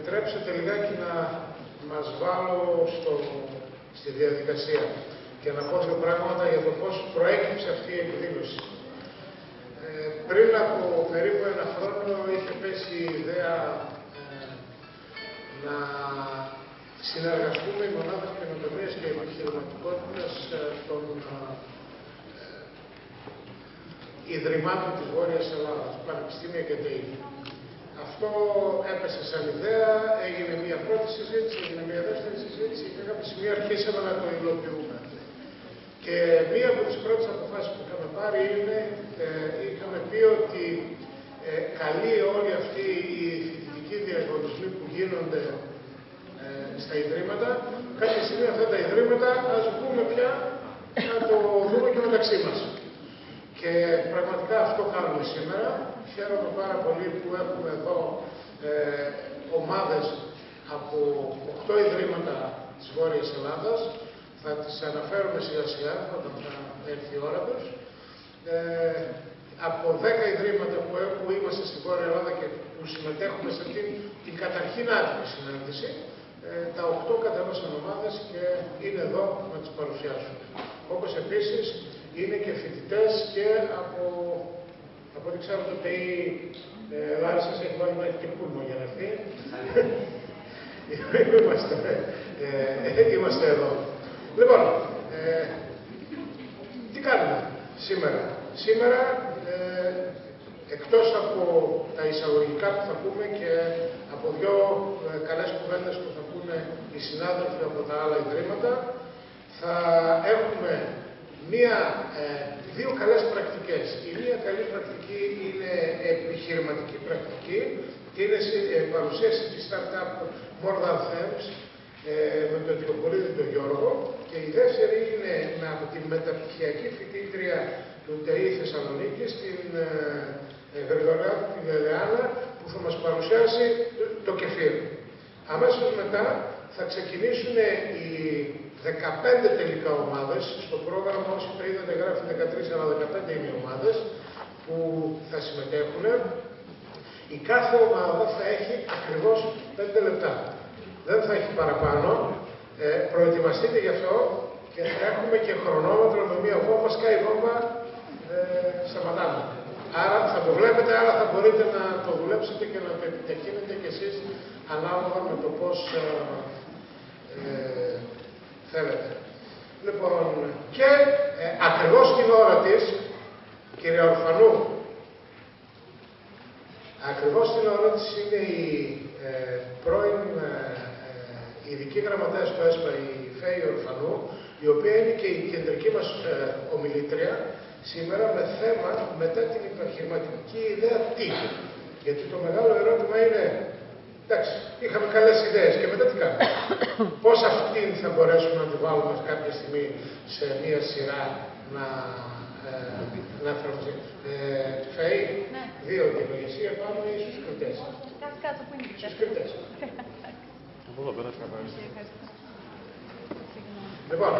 επιτρέψετε λιγάκι να μας βάλω στη διαδικασία και να πω δύο πράγματα για το πώς προέκυψε αυτή η εκδήλωση. Πριν από περίπου ένα χρόνο είχε πέσει η ιδέα να συνεργαστούμε οι μονάδες καινοτομίας και επιχειρηματικότητας των Ιδρυμάτων της Βόρειας Ελλάδας, Πανεπιστήμια και ΤΕΙ. Αυτό έπεσε σαν ιδέα, έγινε μια πρώτη συζήτηση, έγινε μια δεύτερη συζήτηση και κάποια σημεία αρχίσαμε να το υλοποιούμε. Και μία από τις πρώτες αποφάσεις που είχαμε πάρει είναι, είχαμε πει ότι καλεί όλοι αυτοί οι φοιτητικοί διαγωνισμοί που γίνονται στα Ιδρύματα, κάποια στιγμή αυτά τα Ιδρύματα ας βγούμε πια να το δούμε και μεταξύ μας. Και πραγματικά αυτό κάνουμε σήμερα. Χαίρομαι πάρα πολύ που έχουμε εδώ ομάδες από 8 Ιδρύματα της Βόρειας Ελλάδας. Θα τις αναφέρουμε σιγά σιγά όταν θα έρθει η ώρα τους. Από 10 Ιδρύματα που είμαστε στη Βόρεια Ελλάδα και που συμμετέχουμε σε αυτήν την καταρχήν άτυπη συνάντηση, τα 8 κατέβασαν ομάδες και είναι εδώ να τις παρουσιάσουν. Όπως επίσης είναι και φοιτητές και από ό,τι ξέρω το ΤΕΙ Λάρισας έχει βάλει μέχρι και πούλμο για να έρθει. Είμαστε εδώ. Λοιπόν, τι κάνουμε σήμερα. Σήμερα, εκτός από τα εισαγωγικά που θα πούμε και από δύο καλές κουβέντες που θα πούνε οι συνάδελφοι από τα άλλα Ιδρύματα, θα έχουμε δύο καλές πρακτικές. Η μία καλή πρακτική είναι επιχειρηματική πρακτική και είναι παρουσίαση της startup More Than Thames με τον Τριοπολίδη τον Γιώργο, και η δεύτερη είναι από τη μεταπτυχιακή φοιτήτρια του ΤΕΙ Θεσσαλονίκης, την Γρηγοριάδου τη Λελεάνα, που θα μας παρουσιάσει το κεφίρ. Αμέσως μετά θα ξεκινήσουν οι 15 τελικά ομάδες. Στο πρόγραμμα, όσοι το είδατε, γράφει 13, αλλά 15 είναι οι ομάδες που θα συμμετέχουν. Η κάθε ομάδα θα έχει ακριβώς 5 λεπτά. Δεν θα έχει παραπάνω. Προετοιμαστείτε γι' αυτό και θα έχουμε και χρονόμετρο με μία βόμβα. Σκάει η βόμβα, σταματάμε. Άρα θα το βλέπετε, άρα θα μπορείτε να το δουλέψετε και να το επιταχύνετε κι εσείς ανάλογα με το πώς θέλετε. Λοιπόν, και ακριβώς την ώρα της, κυρία Ορφανού, ακριβώς την ώρα της είναι η πρώην ειδική γραμματέας του ΕΣΠΑ, η Φέη Ορφανού, η οποία είναι και η κεντρική μας ομιλήτρια σήμερα με θέμα μετά την επιχειρηματική ιδέα τι. Γιατί το μεγάλο ερώτημα είναι, εντάξει, είχαμε καλές ιδέες και μετά τι κάνουμε. Πώς αυτήν θα μπορέσουμε να τη βάλουμε κάποια στιγμή σε μία σειρά να εφαρμοστεί. Φαΐ, ναι. Δύο διαλογισία πάνω ή στους κριτές. Κάτω που είναι στους κριτές. Από εδώ πέρα θα πάρεις. Λοιπόν,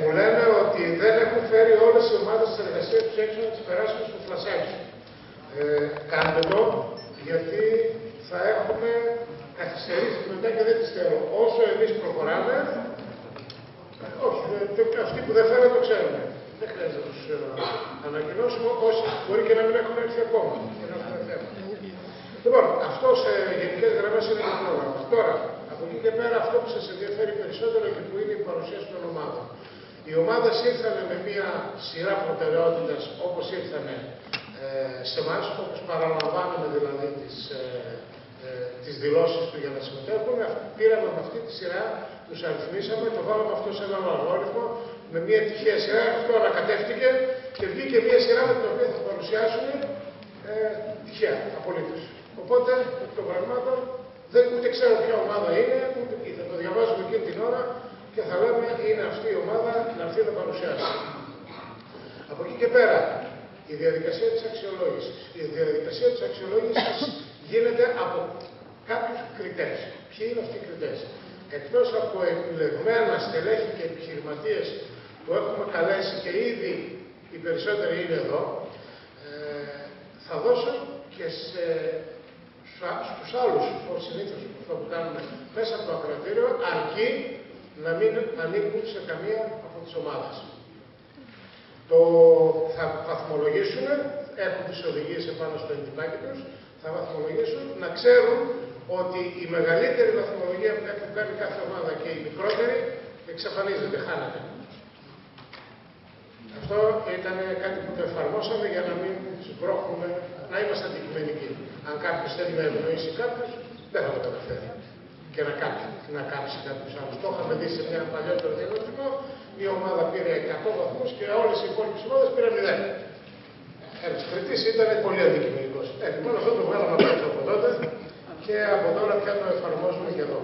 μου λένε ότι δεν έχουν φέρει όλες οι ομάδες της εργασίας τους έξω να τις περάσουμε στο φλασάκι. Κάντε το, γιατί θα έχουμε καθυστερήσει μετά και δεν τις θέλω. Όσο εμείς προχωράμε, όχι, αυτοί που δεν φέρουν το ξέρουν. Δεν χρειάζεται να τους ανακοινώσουμε, όσοι μπορεί και να μην έχουν έρθει ακόμα. Λοιπόν, αυτό σε γενικές γραμμές είναι το πρόγραμμα. Τώρα, από εκεί και πέρα, αυτό που σας ενδιαφέρει περισσότερο και που είναι η παρουσίαση των ομάδων. Οι ομάδες ήρθαν με μία σειρά προτεραιότητας όπως ήρθαν σε εμάς, όπως παραλαμβάνουμε δηλαδή τις δηλώσεις του για να συμμετέχουν. Πήραμε με αυτή τη σειρά, τους αριθμίσαμε, το βάλαμε αυτό σε έναν αλγόριθμο, με μία τυχαία σειρά, αυτό ανακατεύτηκε και βγήκε μία σειρά με την οποία θα παρουσιάσουν τυχαία, απολύτως. Οπότε, εκ των πραγμάτων, ούτε ξέρω ποια ομάδα είναι, ούτε θα το διαβάζουμε εκείνη την ώρα και θα λέμε είναι αυτή η ομάδα να έρθει να παρουσιάσει. Από εκεί και πέρα, η διαδικασία της αξιολόγησης. Η διαδικασία της αξιολόγησης γίνεται από κάποιους κριτές. Ποιοι είναι αυτοί οι κριτές? Εκτός από επιλεγμένα στελέχη και επιχειρηματίες που έχουμε καλέσει και ήδη οι περισσότεροι είναι εδώ, θα δώσω και στους άλλους, όπως συνήθως αυτό που κάνουμε μέσα από το ακροατήριο, αρκεί να μην ανήκουν σε καμία από τις ομάδες. Θα βαθμολογήσουν, έχουν τις οδηγίες επάνω στο εντυπάκι τους, θα βαθμολογήσουν να ξέρουν ότι η μεγαλύτερη βαθμολογία που κάνει κάθε ομάδα και η μικρότερη εξαφανίζεται, χάνεται. Αυτό ήταν κάτι που το εφαρμόσαμε για να μην σμπρώχνουμε, να είμαστε αντικειμενικοί. Αν κάποιος θέλει να ευνοήσει κάποιους, δεν θα το καταφέρει. Και να κάψει κάποιους άλλους. Το είχαμε δει σε μια παλιότερο διαγωνισμό, μια ομάδα πήρε 100 βαθμούς και όλες οι υπόλοιπες ομάδες πήραν 0. Ένας κριτής ήταν πολύ αντικειμενικός. Λοιπόν, αυτό το βγάλαμε από τότε και από τώρα πια το εφαρμόζουμε και εδώ.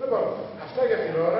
Λοιπόν, αυτά για την ώρα.